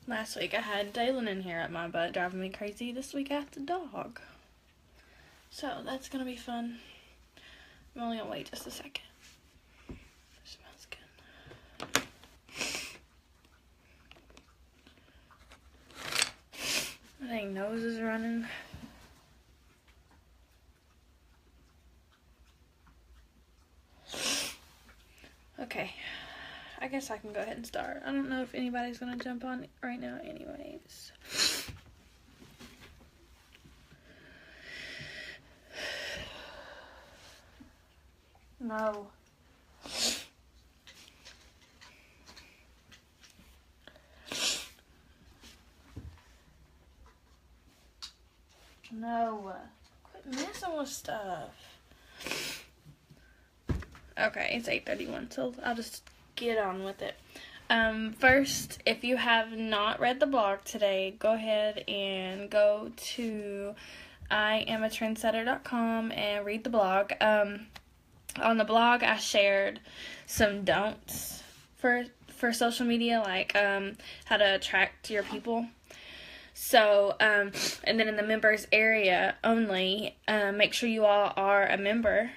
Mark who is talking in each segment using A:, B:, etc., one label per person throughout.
A: Last week I had Dalen in here at my butt driving me crazy. This week I have the dog. So that's gonna be fun. I'm only gonna wait just a second. It smells good. My dang nose is running. Okay. I guess I can go ahead and start. I don't know if anybody's gonna jump on right now anyways. No. No. Quit messing with stuff. Okay, it's 8:31, so I'll just get on with it. First, if you have not read the blog today, go ahead and go to IamAtrendsetter.com and read the blog. On the blog, I shared some don'ts for social media, like how to attract your people. So, and then in the members area only, make sure you all are a member,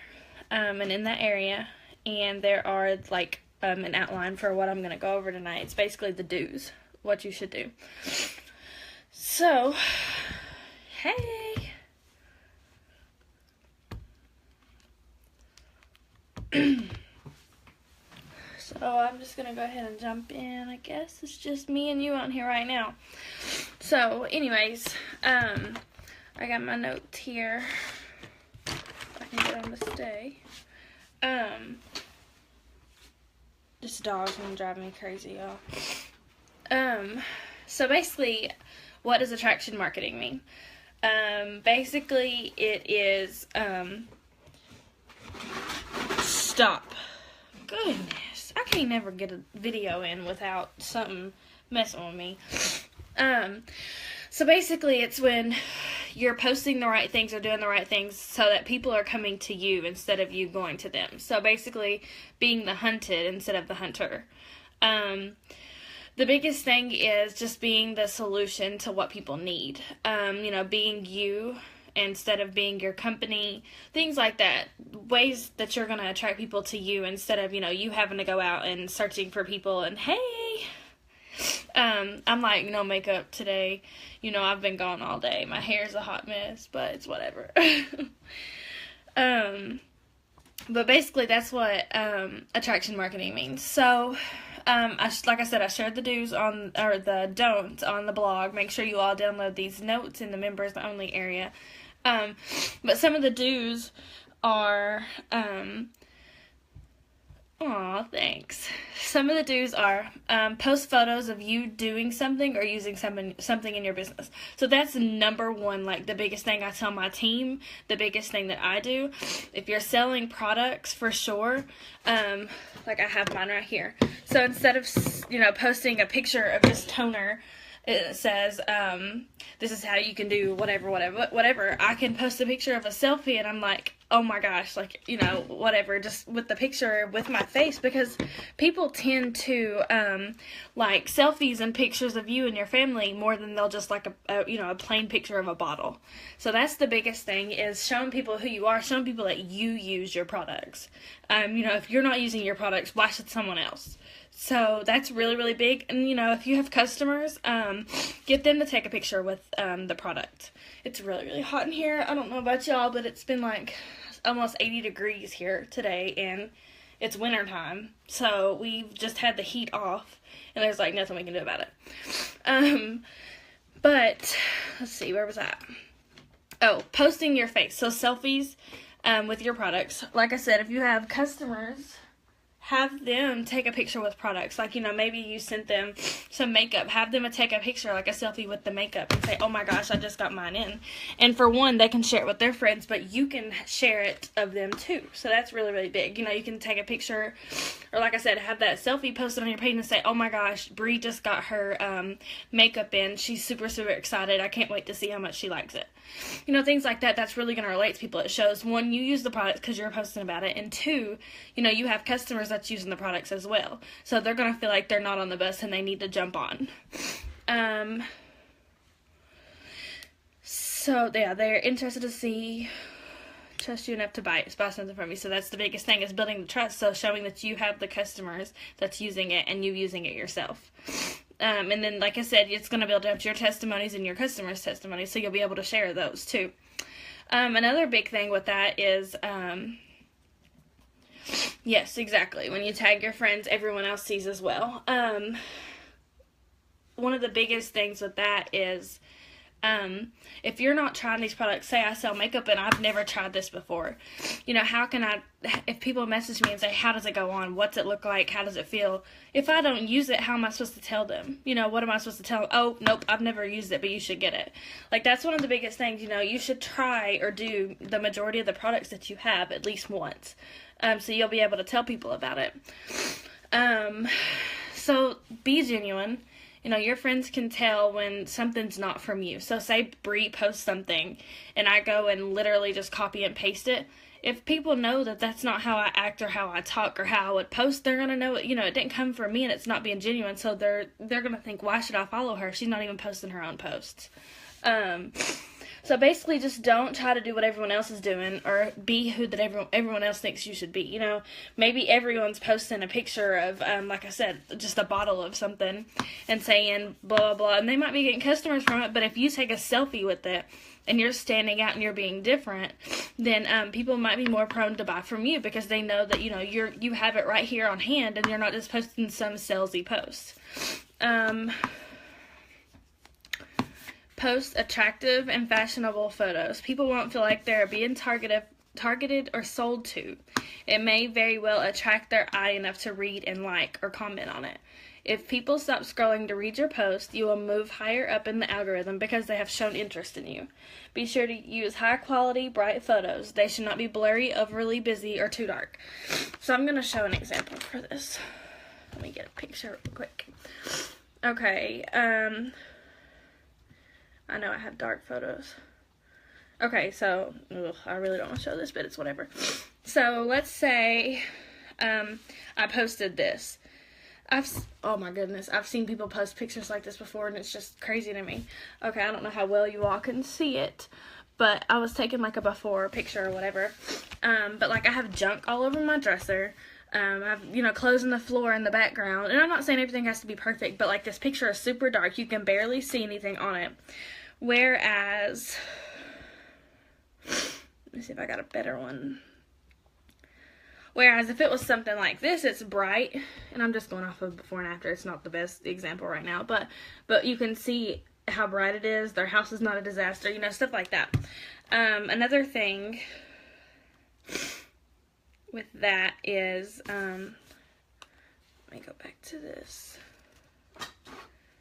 A: and in that area, and there are like an outline for what I'm going to go over tonight. It's basically the do's, what you should do. So, hey. So I'm just going to go ahead and jump in. I guess it's just me and you on here right now. So anyways, I got my notes here. If I can get them to stay. This dog's gonna drive me crazy, y'all. So basically, what does attraction marketing mean? Basically, it is, stop. Goodness, I can't never get a video in without something messing with me. So basically, it's when you're posting the right things or doing the right things so that people are coming to you instead of you going to them. So basically, being the hunted instead of the hunter. The biggest thing is just being the solution to what people need. Being you instead of being your company, things like that. Ways that you're going to attract people to you instead of, you having to go out and searching for people and, hey, I'm like, no makeup today. I've been gone all day. My hair's a hot mess, but it's whatever. But basically that's what attraction marketing means. So, like I said, I shared the the don'ts on the blog. Make sure you all download these notes in the members only area. But some of the do's are, thanks. Some of the do's are post photos of you doing something or using something in your business. So that's number one, like the biggest thing I tell my team, the biggest thing that I do. If you're selling products, for sure, like I have mine right here. So instead of, posting a picture of this toner, it says, this is how you can do whatever. I can post a picture of a selfie and I'm like, oh my gosh, like, whatever, just with the picture with my face, because people tend to, like selfies and pictures of you and your family more than they'll just like a plain picture of a bottle. So that's the biggest thing, is showing people who you are, showing people that you use your products. If you're not using your products, why should someone else? So that's really, really big. And, if you have customers, get them to take a picture with the product. It's really, really hot in here. I don't know about y'all, but it's been like almost 80 degrees here today, and it's winter time. So we've just had the heat off, and there's like nothing we can do about it. But let's see, where was that? Oh, posting your face. So selfies with your products. Like I said, if you have customers, have them take a picture with products. Like, maybe you sent them some makeup. Have them take a picture, like a selfie with the makeup, and say, oh my gosh, I just got mine in. And for one, they can share it with their friends, but you can share it of them too. So that's really, really big. You can take a picture, or like I said, have that selfie posted on your page and say, oh my gosh, Bree just got her makeup in. She's super, super excited. I can't wait to see how much she likes it. Things like that. That's really going to relate to people. It shows, one, you use the products because you're posting about it, and two, you have customers that's using the products as well. So they're going to feel like they're not on the bus and they need to jump on. So yeah, they're interested to trust you enough to buy something from you. So that's the biggest thing, is building the trust. So showing that you have the customers that's using it and you using it yourself. And then, like I said, it's going to build up your testimonies and your customers' testimonies, so you'll be able to share those too. Another big thing with that is, yes, exactly. When you tag your friends, everyone else sees as well. One of the biggest things with that is, if you're not trying these products, say I sell makeup and I've never tried this before, how can if people message me and say, how does it go on? What's it look like? How does it feel? If I don't use it, how am I supposed to tell them? What am I supposed to tell them? Oh, nope, I've never used it, but you should get it. Like, that's one of the biggest things, you should try or do the majority of the products that you have at least once. So you'll be able to tell people about it. So be genuine. Your friends can tell when something's not from you. So say Bree posts something and I go and literally just copy and paste it. If people know that that's not how I act or how I talk or how I would post, they're going to know it, it didn't come from me and it's not being genuine. So they're going to think, why should I follow her? She's not even posting her own posts. So basically, just don't try to do what everyone else is doing or be who that everyone else thinks you should be. Maybe everyone's posting a picture of, like I said, just a bottle of something and saying blah, blah, blah, and they might be getting customers from it, but if you take a selfie with it and you're standing out and you're being different, then people might be more prone to buy from you because they know that, you have it right here on hand and you're not just posting some salesy post. Post attractive and fashionable photos. People won't feel like they're being targeted or sold to. It may very well attract their eye enough to read and like or comment on it. If people stop scrolling to read your post, you will move higher up in the algorithm because they have shown interest in you. Be sure to use high quality, bright photos. They should not be blurry, overly busy, or too dark. So I'm going to show an example for this. Let me get a picture real quick. Okay, I know I have dark photos. Okay, so, I really don't want to show this, but it's whatever. So, let's say, I posted this. Oh my goodness, I've seen people post pictures like this before, and it's just crazy to me. Okay, I don't know how well you all can see it, but I was taking, like, a before picture or whatever. But, like, I have junk all over my dresser. I've, clothes on the floor in the background. And I'm not saying everything has to be perfect, but, like, this picture is super dark. You can barely see anything on it. Whereas, let me see if I got a better one. Whereas if it was something like this, it's bright. And I'm just going off of before and after. It's not the best example right now. But you can see how bright it is. Their house is not a disaster. Stuff like that. Another thing with that is, let me go back to this.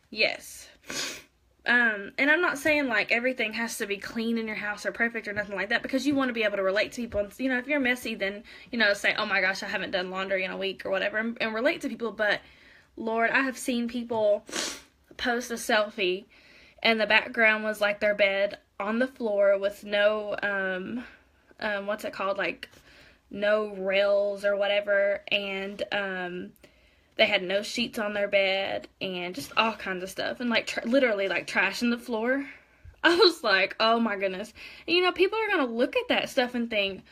A: Yes. And I'm not saying, like, everything has to be clean in your house or perfect or nothing like that, because you want to be able to relate to people. And, if you're messy, then, say, oh my gosh, I haven't done laundry in a week or whatever, and relate to people. But, Lord, I have seen people post a selfie, and the background was, like, their bed on the floor with no, what's it called, like, no rails or whatever, and, they had no sheets on their bed and just all kinds of stuff. And, like, literally, like, trash in the floor. I was like, oh, my goodness. And, people are going to look at that stuff and think,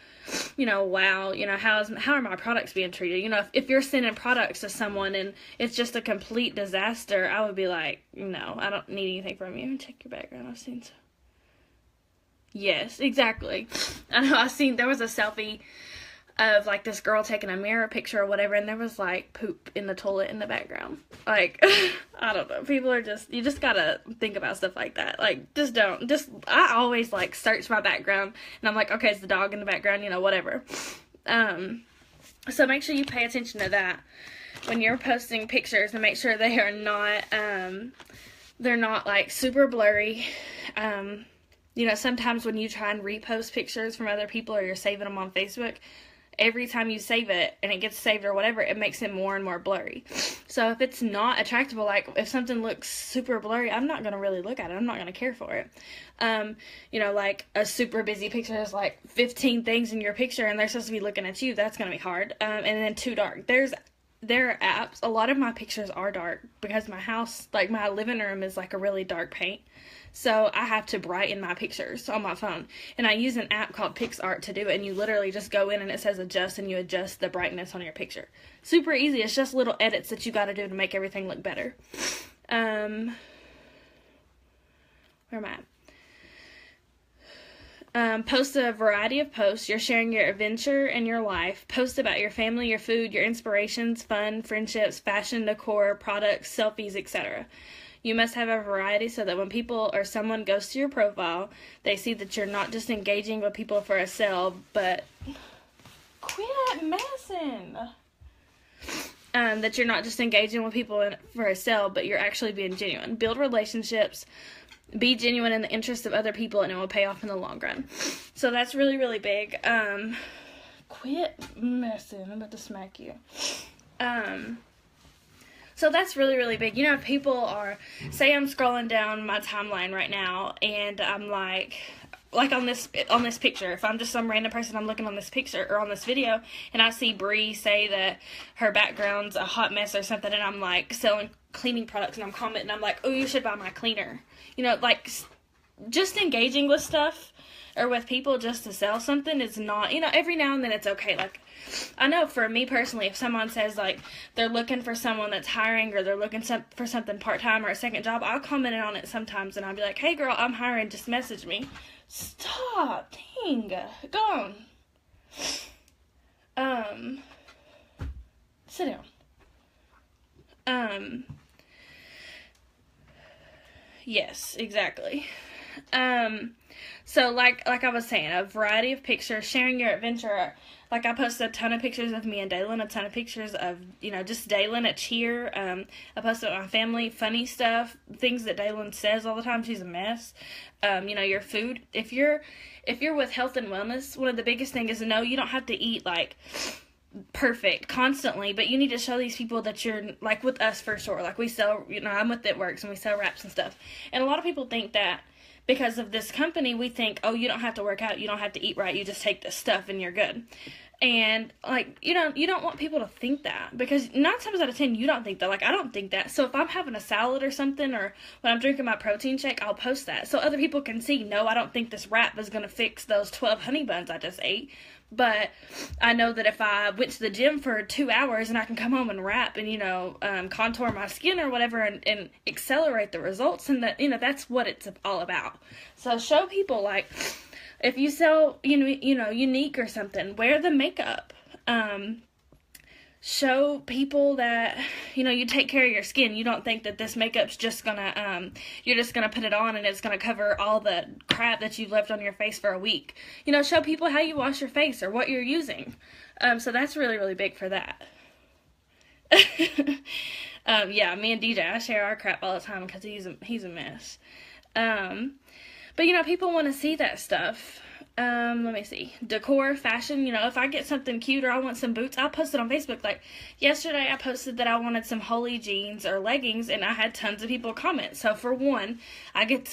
A: wow, how are my products being treated? If you're sending products to someone and it's just a complete disaster, I would be like, no, I don't need anything from you. Check your background. I've seen some. Yes, exactly. I know there was a selfie of, like, this girl taking a mirror picture or whatever, and there was, like, poop in the toilet in the background. Like, I don't know. People are you just gotta think about stuff like that. Like, I always, like, search my background, and I'm like, okay, it's the dog in the background, whatever. So make sure you pay attention to that when you're posting pictures, and make sure they are not, they're not, like, super blurry. Sometimes when you try and repost pictures from other people or you're saving them on Facebook, every time you save it and it gets saved or whatever, it makes it more and more blurry. So if it's not attractive, like if something looks super blurry, I'm not going to really look at it. I'm not going to care for it. Like a super busy picture is like 15 things in your picture and they're supposed to be looking at you. That's going to be hard. And then too dark. There's there are apps. A lot of my pictures are dark because my house, like my living room is like a really dark paint. So I have to brighten my pictures on my phone. And I use an app called PixArt to do it. And you literally just go in and it says adjust and you adjust the brightness on your picture. Super easy. It's just little edits that you got to do to make everything look better. Where am I at? Post a variety of posts. You're sharing your adventure and your life. Post about your family, your food, your inspirations, fun, friendships, fashion, decor, products, selfies, etc. You must have a variety so that when people or someone goes to your profile, they see that you're not just engaging with people for a sale, but quit messing. That you're not just engaging with people for a sale, but you're actually being genuine. Build relationships. Be genuine in the interest of other people, and it will pay off in the long run. So that's really, really big. Quit messing. I'm about to smack you. So that's really, really big. You know, if people are, say I'm scrolling down my timeline right now, and I'm like on this picture, if I'm just some random person, I'm looking on this picture or on this video, and I see Bree say that her background's a hot mess or something, and I'm like selling cleaning products, and I'm commenting, I'm like, oh, you should buy my cleaner. You know, like, just engaging with stuff or with people just to sell something is not, you know, every now and then it's okay. Like, I know for me personally, if someone says, like, they're looking for someone that's hiring or they're looking for something part-time or a second job, I'll comment on it sometimes and I'll be like, hey, girl, I'm hiring, just message me. Stop. Dang. Go on. Sit down. Yes, exactly. So like I was saying, a variety of pictures, sharing your adventure. Like, I posted a ton of pictures of me and Daylin, a ton of pictures of, you know, just Daylin at cheer. I posted my family, funny stuff, things that Daylin says all the time. She's a mess. You know, your food. If you're with health and wellness, one of the biggest things is to know you don't have to eat, like, perfect constantly, but you need to show these people that you're, like, with us for sure. Like, we sell, you know, I'm with It Works and we sell wraps and stuff. And a lot of people think that because of this company, we think, oh, you don't have to work out, you don't have to eat right, you just take this stuff and you're good. And, like, you know, you don't want people to think that, because 9 times out of 10, you don't think that. Like, I don't think that. So if I'm having a salad or something, or when I'm drinking my protein shake, I'll post that so other people can see, no, I don't think this wrap is going to fix those 12 honey buns I just ate. But I know that if I went to the gym for 2 hours and I can come home and wrap and, you know, contour my skin or whatever and accelerate the results, and that, you know, that's what it's all about. So show people, like, if you sell, you know, Unique or something, wear the makeup. Show people that, you know, you take care of your skin. You don't think that this makeup's just gonna, you're just gonna put it on and it's gonna cover all the crap that you've left on your face for a week. You know, show people how you wash your face or what you're using. So that's really, really big for that. Yeah, me and DJ, I share our crap all the time because he's a mess. But, you know, people want to see that stuff. Let me see. Decor, fashion, you know, if I get something cute or I want some boots, I'll post it on Facebook. Like, yesterday I posted that I wanted some Holy jeans or leggings, and I had tons of people comment. So, for one, I get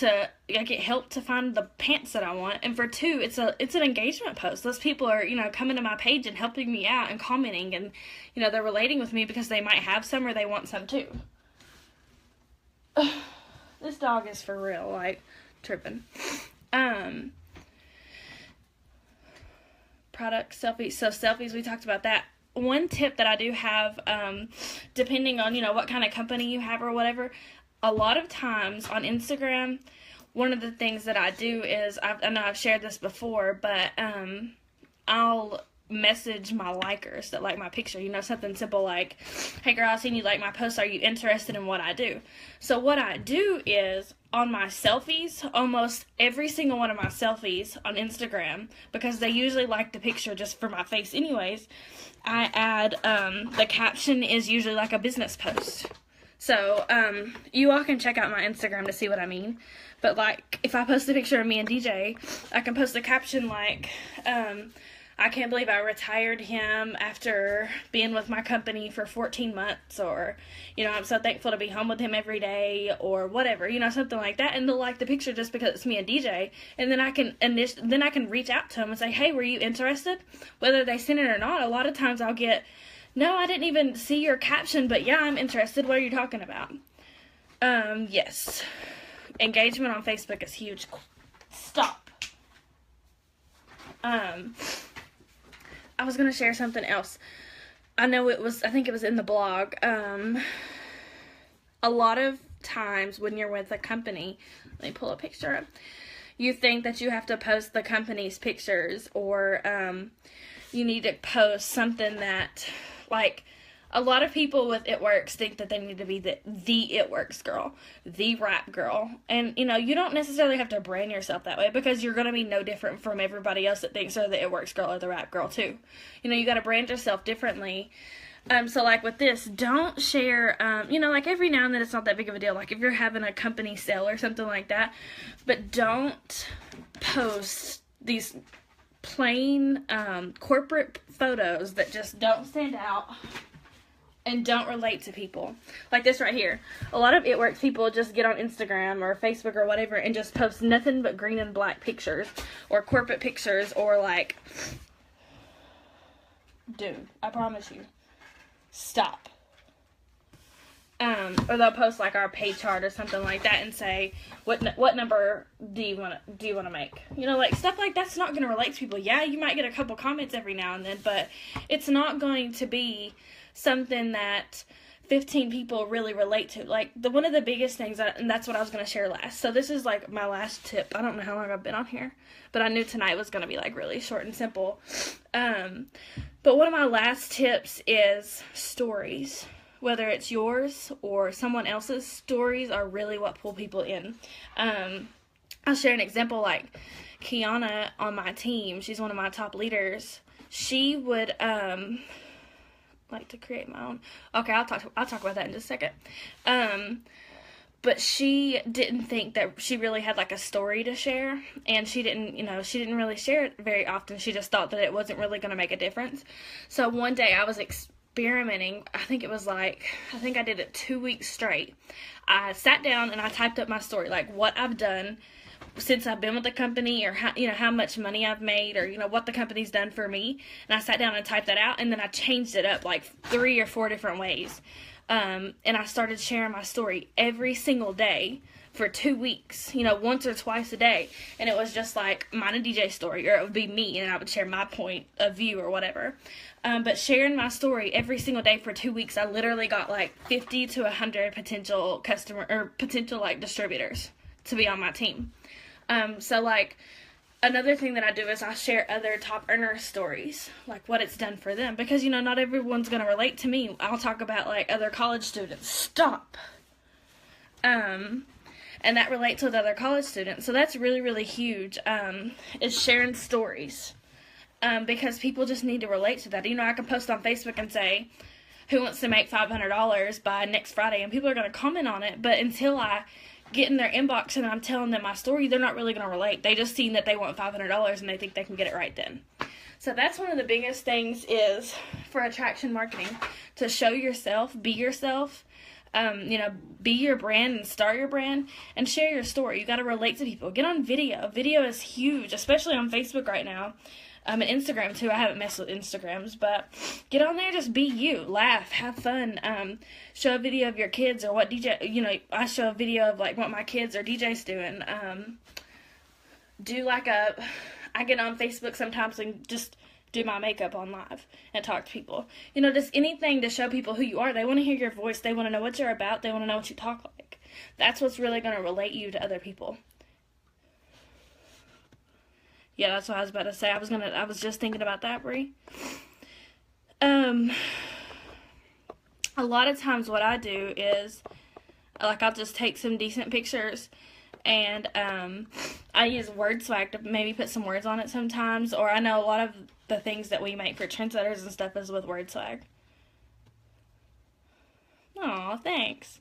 A: help to find the pants that I want. And for two, it's an engagement post. Those people are, you know, coming to my page and helping me out and commenting, and, you know, they're relating with me because they might have some or they want some too. This dog is for real, like, tripping. Product selfies. So selfies, we talked about that. One tip that I do have, depending on, you know, what kind of company you have or whatever, a lot of times on Instagram, one of the things that I do is, I know I've shared this before, but I'll message my likers that like my picture, you know, something simple like, hey girl, I seen you like my post, are you interested in what I do? So what I do is, on my selfies, almost every single one of my selfies on Instagram, because they usually like the picture just for my face anyways, I add, the caption is usually like a business post. So, you all can check out my Instagram to see what I mean. But, like, if I post a picture of me and DJ, I can post a caption like, I can't believe I retired him after being with my company for 14 months, or, you know, I'm so thankful to be home with him every day, or whatever, you know, something like that. And they'll like the picture just because it's me and DJ, and then I can reach out to them and say, hey, were you interested? Whether they send it or not, a lot of times I'll get No, I didn't even see your caption, but yeah, I'm interested. What are you talking about? Yes. Engagement on Facebook is huge. Stop. I was going to share something else. I think it was in the blog. A lot of times when you're with a company, let me pull a picture up, you think that you have to post the company's pictures, or you need to post something that, like, a lot of people with It Works think that they need to be the It Works girl, the rap girl. And, you know, you don't necessarily have to brand yourself that way, because you're going to be no different from everybody else that thinks they're the It Works girl or the rap girl, too. You know, you got to brand yourself differently. So, like, with this, don't share, you know, like, every now and then it's not that big of a deal. Like, if you're having a company sale or something like that. But don't post these plain corporate photos that just don't stand out and don't relate to people. Like this right here. A lot of It Works people just get on Instagram or Facebook or whatever and just post nothing but green and black pictures or corporate pictures, or like, dude, I promise you, stop. Or they'll post like our pay chart or something like that and say, what number do you want to make? You know, like, stuff like that's not going to relate to people. Yeah, you might get a couple comments every now and then, but it's not going to be something that 15 people really relate to. Like, one of the biggest things, and that's what I was going to share last. So this is like my last tip. I don't know how long I've been on here, but I knew tonight was going to be like really short and simple. But one of my last tips is stories. Whether it's yours or someone else's, stories are really what pull people in. I'll share an example. Like Kiana on my team, she's one of my top leaders. She would like to create my own. Okay, I'll talk about that in just a second. But she didn't think that she really had like a story to share, and she didn't really share it very often. She just thought that it wasn't really going to make a difference. So one day I was experimenting. I think I did it 2 weeks straight. I sat down and I typed up my story, like what I've done since I've been with the company, or how much money I've made, or what the company's done for me. And I sat down and typed that out, and then I changed it up like 3 or 4 different ways. And I started sharing my story every single day for 2 weeks, once or twice a day. And it was just like mine and DJ story, or it would be me, and I would share my point of view or whatever. But sharing my story every single day for 2 weeks, I literally got like 50 to 100 potential like distributors to be on my team. So like another thing that I do is I share other top earner stories, like what it's done for them, because not everyone's going to relate to me. I'll talk about like other college students. Stop. And that relates with other college students. So that's really, really huge, is sharing stories. Because people just need to relate to that. I can post on Facebook and say, who wants to make $500 by next Friday? And people are going to comment on it. But until I get in their inbox and I'm telling them my story, they're not really going to relate. They just seen that they want $500 and they think they can get it right then. So that's one of the biggest things is for attraction marketing, to show yourself, be yourself, be your brand and start your brand and share your story. You got to relate to people. Get on video. Video is huge, especially on Facebook right now. And Instagram too. I haven't messed with Instagrams, but get on there, just be you, laugh, have fun, show a video of your kids or what DJ, I show a video of like what my kids or DJ's doing, I get on Facebook sometimes and just do my makeup on live and talk to people, just anything to show people who you are. They want to hear your voice, they want to know what you're about, they want to know what you talk like. That's what's really going to relate you to other people. Yeah, that's what I was about to say. I was just thinking about that, Brie. A lot of times what I do is, like, I'll just take some decent pictures and I use WordSwag to maybe put some words on it sometimes, or I know a lot of the things that we make for trendsetters and stuff is with WordSwag. Aw, thanks.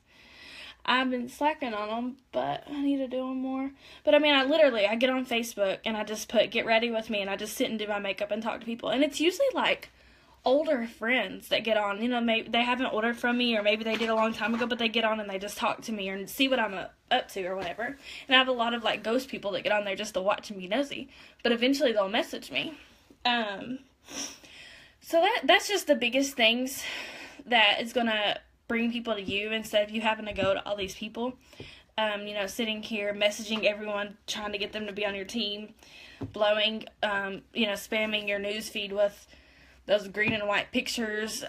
A: I've been slacking on them, but I need to do them more. But I get on Facebook and I just put get ready with me, and I just sit and do my makeup and talk to people. And it's usually like older friends that get on, maybe they haven't ordered from me, or maybe they did a long time ago, but they get on and they just talk to me or see what I'm up to or whatever. And I have a lot of like ghost people that get on there just to watch and be nosy, but eventually they'll message me. So that's just the biggest things that is going to bring people to you instead of you having to go to all these people. Sitting here, messaging everyone, trying to get them to be on your team, blowing, spamming your news feed with those green and white pictures,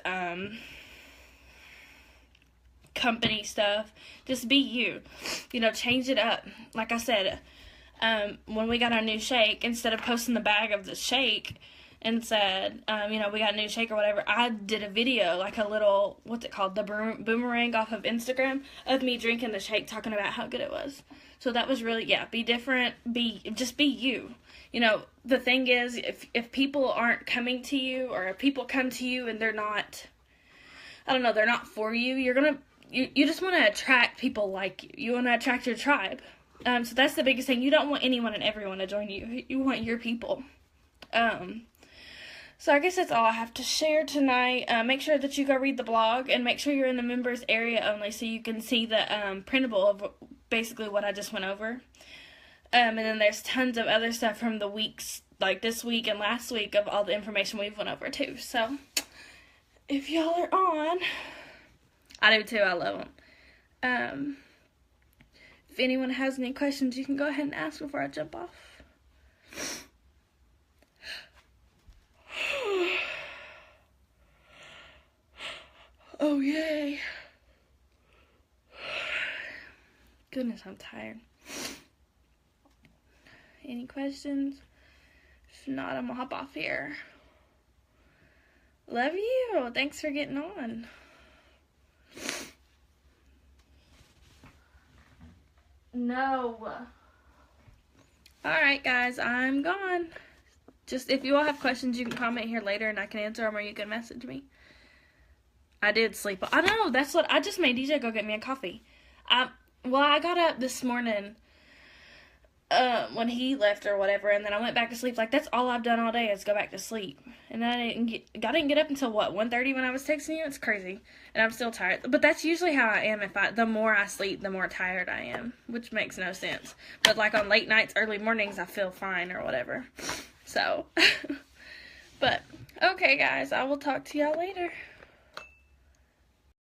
A: company stuff. Just be you. Change it up. Like I said, when we got our new shake, instead of posting the bag of the shake and said, we got a new shake or whatever, I did a video, like a little, what's it called, the boomerang off of Instagram, of me drinking the shake, talking about how good it was. So that was really, be different, just be you. The thing is, if people aren't coming to you, or if people come to you and they're not, they're not for you, you just want to attract people like you. You want to attract your tribe. So that's the biggest thing. You don't want anyone and everyone to join you. You want your people. So I guess that's all I have to share tonight. Make sure that you go read the blog, and make sure you're in the members area only so you can see the printable of basically what I just went over. And then there's tons of other stuff from the weeks, like this week and last week, of all the information we've went over too. So if y'all are on, I do too. I love them. If anyone has any questions, you can go ahead and ask before I jump off. Oh, yay. Goodness, I'm tired. Any questions? If not, I'm gonna hop off here. Love you. Thanks for getting on. No. Alright, guys, I'm gone. Just, if you all have questions, you can comment here later and I can answer them, or you can message me. I did sleep. I know, that's what, I just made DJ go get me a coffee. I got up this morning when he left or whatever, and then I went back to sleep. Like, that's all I've done all day is go back to sleep. And I didn't get up until, 1:30 when I was texting you? It's crazy. And I'm still tired. But that's usually how I am. The more I sleep, the more tired I am, which makes no sense. But, like, on late nights, early mornings, I feel fine or whatever. So, but, okay, guys, I will talk to y'all later.